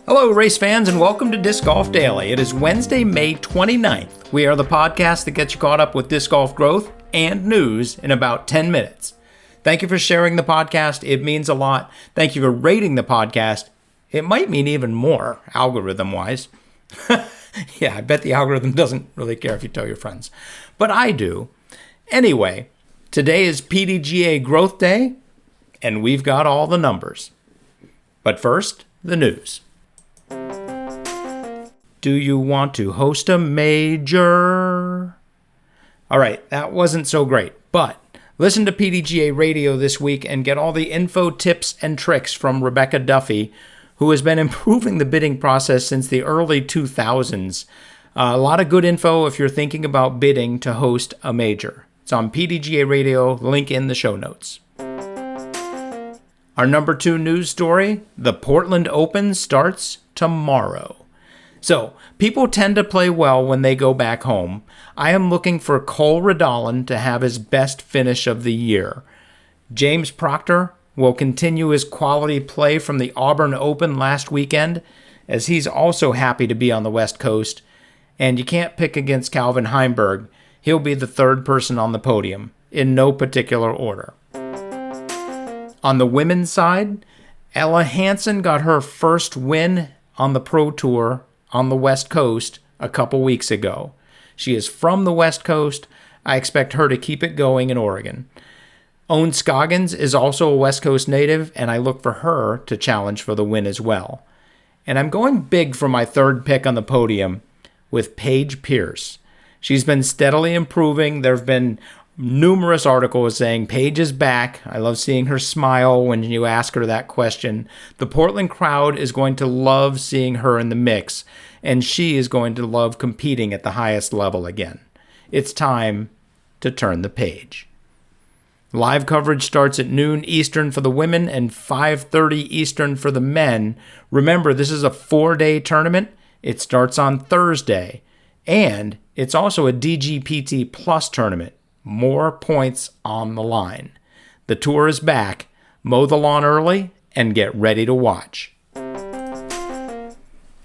Hello, race fans, and welcome to Disc Golf Daily. It is Wednesday, May 29th. We are the podcast that gets you caught up with disc golf growth and news in about 10 minutes. Thank you for sharing the podcast. It means a lot. Thank you for rating the podcast. It might mean even more, algorithm-wise. Yeah, I bet the algorithm doesn't really care if you tell your friends. But I do. Anyway, today is PDGA Growth Day, and we've got all the numbers. But first, the news. Do you want to host a major? All right, that wasn't so great, but listen to PDGA Radio this week and get all the info, tips, and tricks from Rebecca Duffy, who has been improving the bidding process since the early 2000s. A lot of good info if you're thinking about bidding to host a major. It's on PDGA Radio, link in the show notes. Our number 2 news story, the Portland Open starts tomorrow. So, people tend to play well when they go back home. I am looking for Cole Redolin to have his best finish of the year. James Proctor will continue his quality play from the Auburn Open last weekend, as he's also happy to be on the West Coast. And you can't pick against Calvin Heimberg. He'll be the third person on the podium, in no particular order. On the women's side, Ella Hansen got her first win on the Pro Tour on the West Coast a couple weeks ago. She is from the West Coast. I expect her to keep it going in Oregon. Owen Scoggins is also a West Coast native, and I look for her to challenge for the win as well. And I'm going big for my third pick on the podium with Paige Pierce. She's been steadily improving. There have been numerous articles saying Paige is back. I love seeing her smile when you ask her that question. The Portland crowd is going to love seeing her in the mix, and she is going to love competing at the highest level again. It's time to turn the page. Live coverage starts at noon Eastern for the women and 5:30 Eastern for the men. Remember, this is a 4-day tournament. It starts on Thursday, and it's also a DGPT Plus tournament. More points on the line. The tour is back. Mow the lawn early and get ready to watch.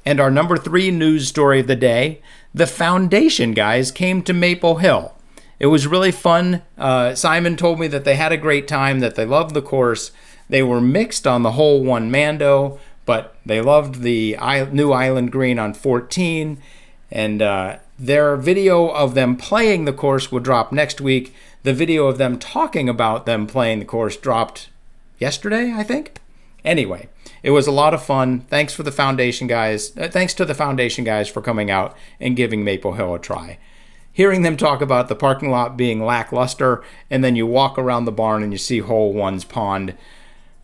And our number 3 news story of the day, the foundation guys came to Maple Hill. It was really fun. Simon told me that they had a great time, that they loved the course. They were mixed on the hole 1 Mando, but they loved the new Island Green on 14. And their video of them playing the course will drop next week. The video of them talking about them playing the course dropped yesterday, I think. Anyway, it was a lot of fun. Thanks to the foundation guys for coming out and giving Maple Hill a try. Hearing them talk about the parking lot being lackluster, and then you walk around the barn and you see hole 1's pond.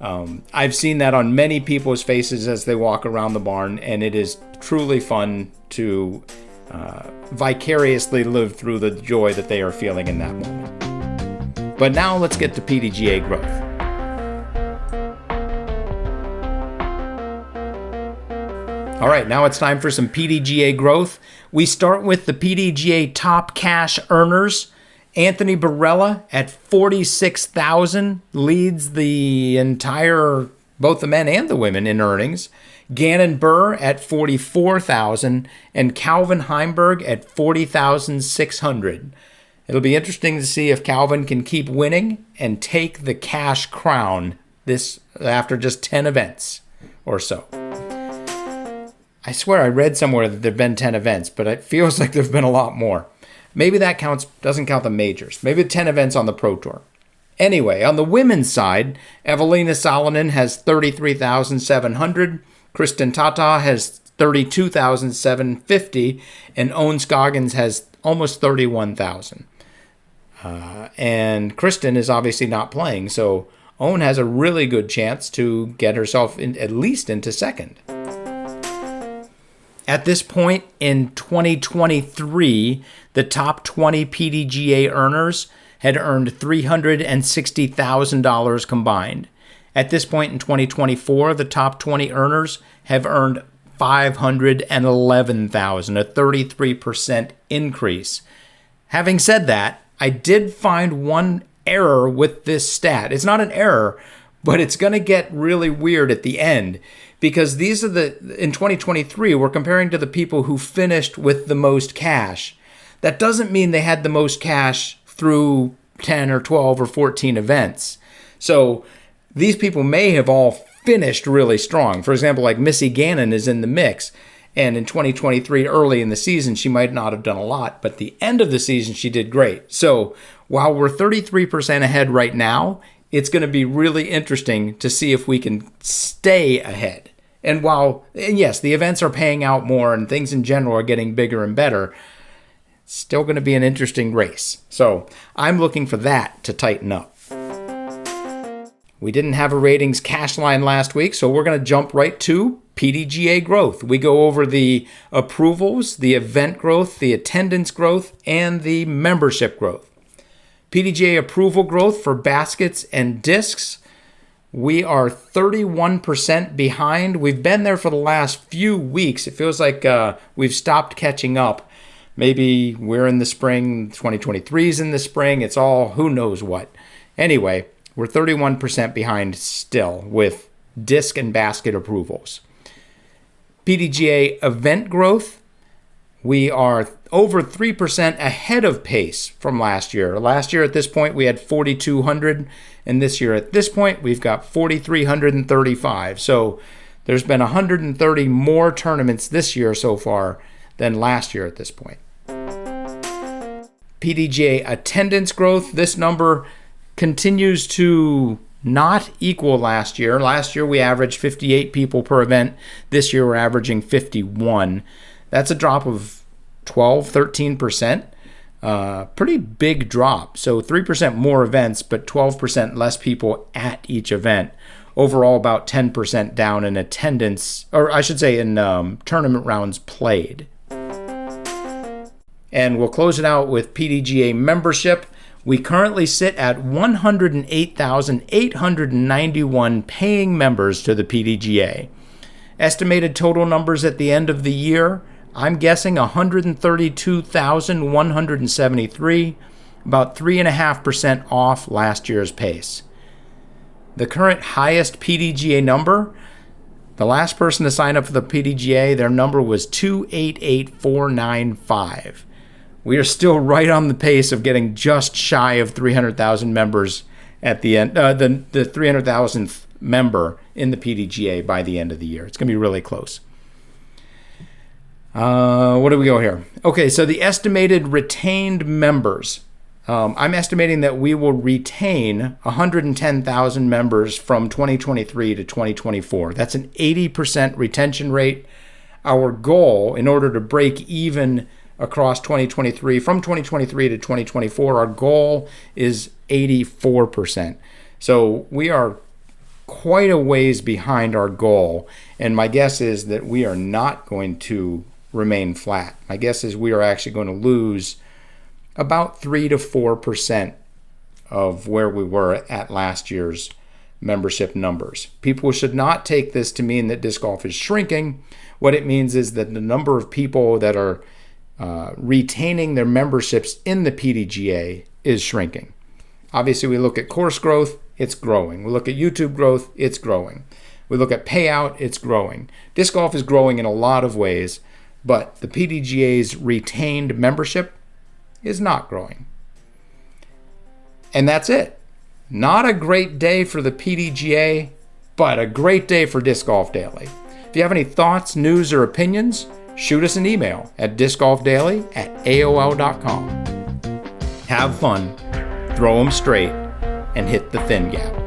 I've seen that on many people's faces as they walk around the barn, and it is truly fun to vicariously live through the joy that they are feeling in that moment. But now let's get to PDGA growth. All right, now it's time for some PDGA growth. We start with the PDGA top cash earners. Anthony Barella at $46,000 leads the entire, both the men and the women in earnings. Gannon Burr at $44,000 and Calvin Heimberg at $40,600. It'll be interesting to see if Calvin can keep winning and take the cash crown this after just 10 events or so. I swear I read somewhere that there've been 10 events, but it feels like there've been a lot more. Maybe that doesn't count the majors. Maybe 10 events on the Pro Tour. Anyway, on the women's side, Evelina Salonen has $33,700. Kristen Tata has $32,750, and Owen Scoggins has almost $31,000. And Kristen is obviously not playing, so Owen has a really good chance to get herself at least into second. At this point in 2023, the top 20 PDGA earners had earned $360,000 combined. At this point in 2024, the top 20 earners have earned $511,000, a 33% increase. Having said that, I did find one error with this stat. It's not an error, but it's going to get really weird at the end because these are in 2023, we're comparing to the people who finished with the most cash. That doesn't mean they had the most cash through 10 or 12 or 14 events. So these people may have all finished really strong. For example, like Missy Gannon is in the mix. And in 2023, early in the season, she might not have done a lot, but the end of the season, she did great. So while we're 33% ahead right now, it's going to be really interesting to see if we can stay ahead. And yes, the events are paying out more and things in general are getting bigger and better, it's still going to be an interesting race. So I'm looking for that to tighten up. We didn't have a ratings cash line last week, so we're going to jump right to PDGA growth. We go over the approvals, the event growth, the attendance growth, and the membership growth. PDGA approval growth for baskets and discs, we are 31% behind. We've been there for the last few weeks. It feels like we've stopped catching up. Maybe we're in the spring, 2023 is in the spring. It's all who knows what. Anyway, we're 31% behind still with disc and basket approvals. PDGA event growth, we are over 3% ahead of pace from last year. Last year at this point, we had 4,200, and this year at this point, we've got 4,335. So there's been 130 more tournaments this year so far than last year at this point. PDGA attendance growth, this number continues to not equal last year. Last year, we averaged 58 people per event. This year, we're averaging 51. That's a drop of 13%. Pretty big drop. So 3% more events, but 12% less people at each event. Overall, about 10% down in attendance, or I should say in tournament rounds played. And we'll close it out with PDGA membership. We currently sit at 108,891 paying members to the PDGA. Estimated total numbers at the end of the year, I'm guessing 132,173, about 3.5% off last year's pace. The current highest PDGA number, the last person to sign up for the PDGA, their number was 288,495. We are still right on the pace of getting just shy of 300,000 members at the end, the 300,000th member in the PDGA by the end of the year. It's going to be really close. What do we go here? Okay, so the estimated retained members. I'm estimating that we will retain 110,000 members from 2023 to 2024. That's an 80% retention rate. Our goal, in order to break even across 2023, from 2023 to 2024, our goal is 84%. So we are quite a ways behind our goal, and my guess is that we are not going to remain flat. My guess is we are actually going to lose about 3 to 4% of where we were at last year's membership numbers. People should not take this to mean that disc golf is shrinking. What it means is that the number of people that are retaining their memberships in the PDGA is shrinking. Obviously, we look at course growth, it's growing. We look at YouTube growth, it's growing. We look at payout, it's growing. Disc golf is growing in a lot of ways, but the PDGA's retained membership is not growing. And that's it. Not a great day for the PDGA, but a great day for Disc Golf Daily. If you have any thoughts, news, or opinions, shoot us an email at discgolfdaily@aol.com. Have fun, throw them straight, and hit the thin gap.